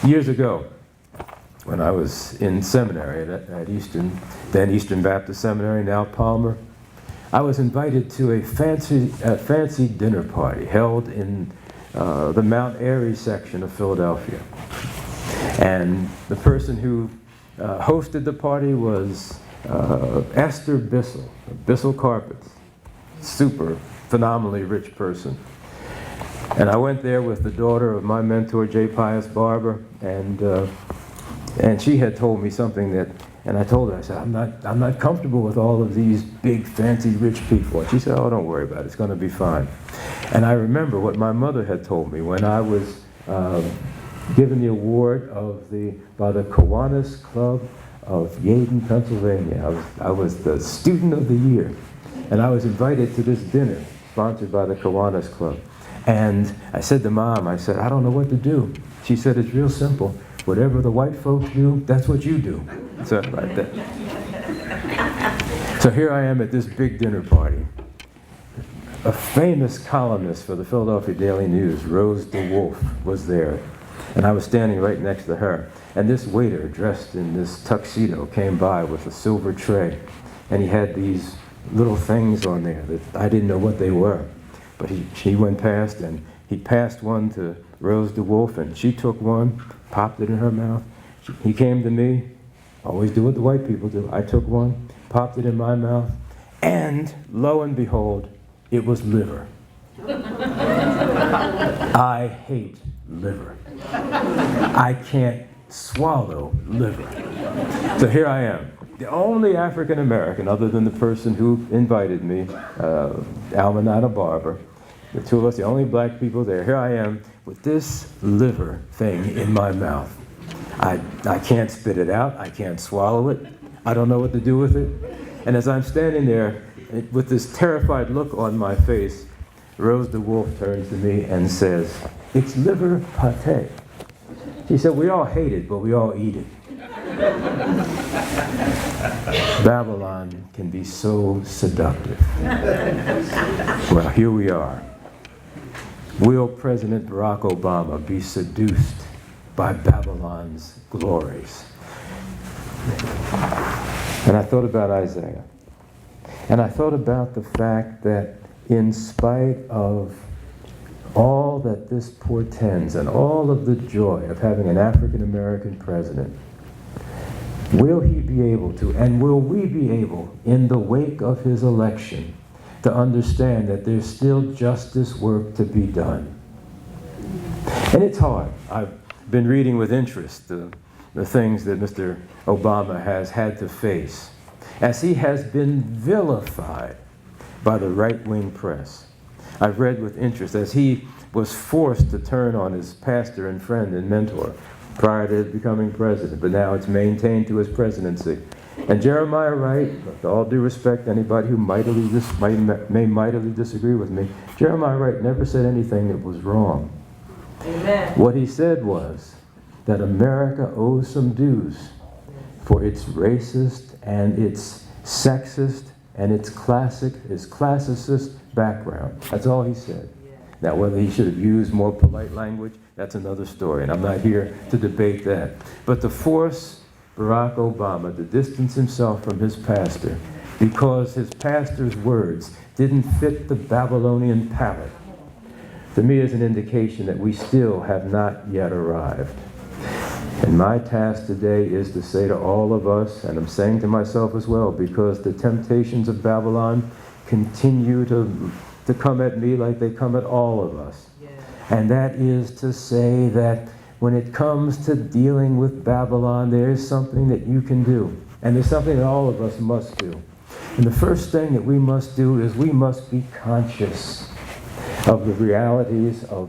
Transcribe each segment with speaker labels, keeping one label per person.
Speaker 1: Years ago, when I was in seminary at Eastern, then Eastern Baptist Seminary, now Palmer, I was invited to a fancy dinner party held in the Mount Airy section of Philadelphia. And the person who hosted the party was Esther Bissell, Bissell Carpets, super phenomenally rich person. And I went there with the daughter of my mentor, J. Pius Barber, and she had told me something that, and I told her, I said, I'm not comfortable with all of these big, fancy, rich people. And she said, oh, don't worry about it, it's going to be fine. And I remember what my mother had told me when I was given the award by the Kiwanis Club of Yeadon, Pennsylvania. I was the student of the year, and I was invited to this dinner sponsored by the Kiwanis Club. And I said to Mom, I said, I don't know what to do. She said, it's real simple. Whatever the white folks do, that's what you do. So, like that. So here I am at this big dinner party. A famous columnist for the Philadelphia Daily News, Rose DeWolf, was there. And I was standing right next to her. And this waiter, dressed in this tuxedo, came by with a silver tray. And he had these little things on there that I didn't know what they were. But she went past, and he passed one to Rose DeWolf, and she took one, popped it in her mouth. He came to me, always do what the white people do. I took one, popped it in my mouth, and lo and behold, it was liver. I hate liver. I can't swallow liver. So here I am, the only African American, other than the person who invited me, Almanata Barber, the two of us, the only black people there. Here I am with this liver thing in my mouth. I can't spit it out. I can't swallow it. I don't know what to do with it. And as I'm standing there with this terrified look on my face, Rose DeWolf turns to me and says, it's liver pate. She said, we all hate it, but we all eat it. Babylon can be so seductive. Well, here we are. Will President Barack Obama be seduced by Babylon's glories? And I thought about Isaiah. And I thought about the fact that in spite of all that this portends and all of the joy of having an African American president, will he be able to, and will we be able, in the wake of his election, to understand that there's still justice work to be done? And it's hard. I've been reading with interest the things that Mr. Obama has had to face, as he has been vilified by the right-wing press. I've read with interest as he was forced to turn on his pastor and friend and mentor prior to becoming president, but now it's maintained to his presidency. And Jeremiah Wright, with all due respect to anybody who may mightily disagree with me, Jeremiah Wright never said anything that was wrong. Amen. What he said was that America owes some dues for its racist and its sexist and its classicist background. That's all he said. Now, whether he should have used more polite language, that's another story, and I'm not here to debate that. But to force Barack Obama to distance himself from his pastor because his pastor's words didn't fit the Babylonian palate, to me is an indication that we still have not yet arrived. And my task today is to say to all of us, and I'm saying to myself as well, because the temptations of Babylon continue to come at me like they come at all of us. Yeah. And that is to say that when it comes to dealing with Babylon, there is something that you can do. And there's something that all of us must do. And the first thing that we must do is we must be conscious of the realities of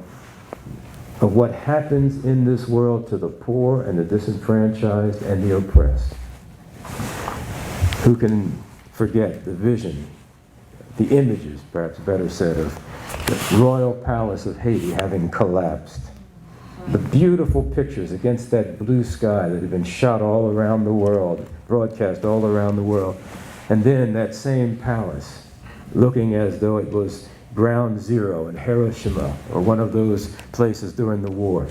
Speaker 1: what happens in this world to the poor and the disenfranchised and the oppressed. Who can forget the vision, the images, perhaps better said, of the royal palace of Haiti having collapsed? The beautiful pictures against that blue sky that had been shot all around the world, broadcast all around the world. And then that same palace looking as though it was ground zero in Hiroshima or one of those places during the war.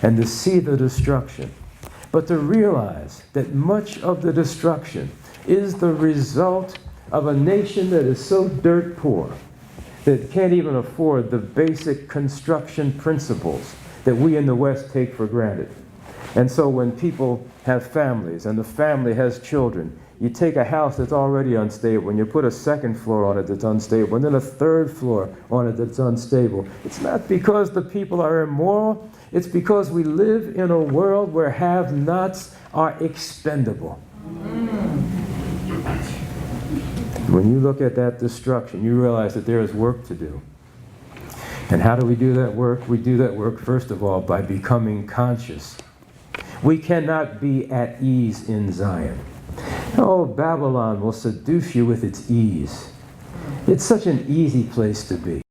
Speaker 1: and to see the destruction, but to realize that much of the destruction is the result of a nation that is so dirt poor that it can't even afford the basic construction principles that we in the West take for granted. And so when people have families and the family has children, you take a house that's already unstable and you put a second floor on it that's unstable and then a third floor on it that's unstable. It's not because the people are immoral. It's because we live in a world where have-nots are expendable. When you look at that destruction, you realize that there is work to do. And how do we do that work? We do that work, first of all, by becoming conscious. We cannot be at ease in Zion. Oh, Babylon will seduce you with its ease. It's such an easy place to be.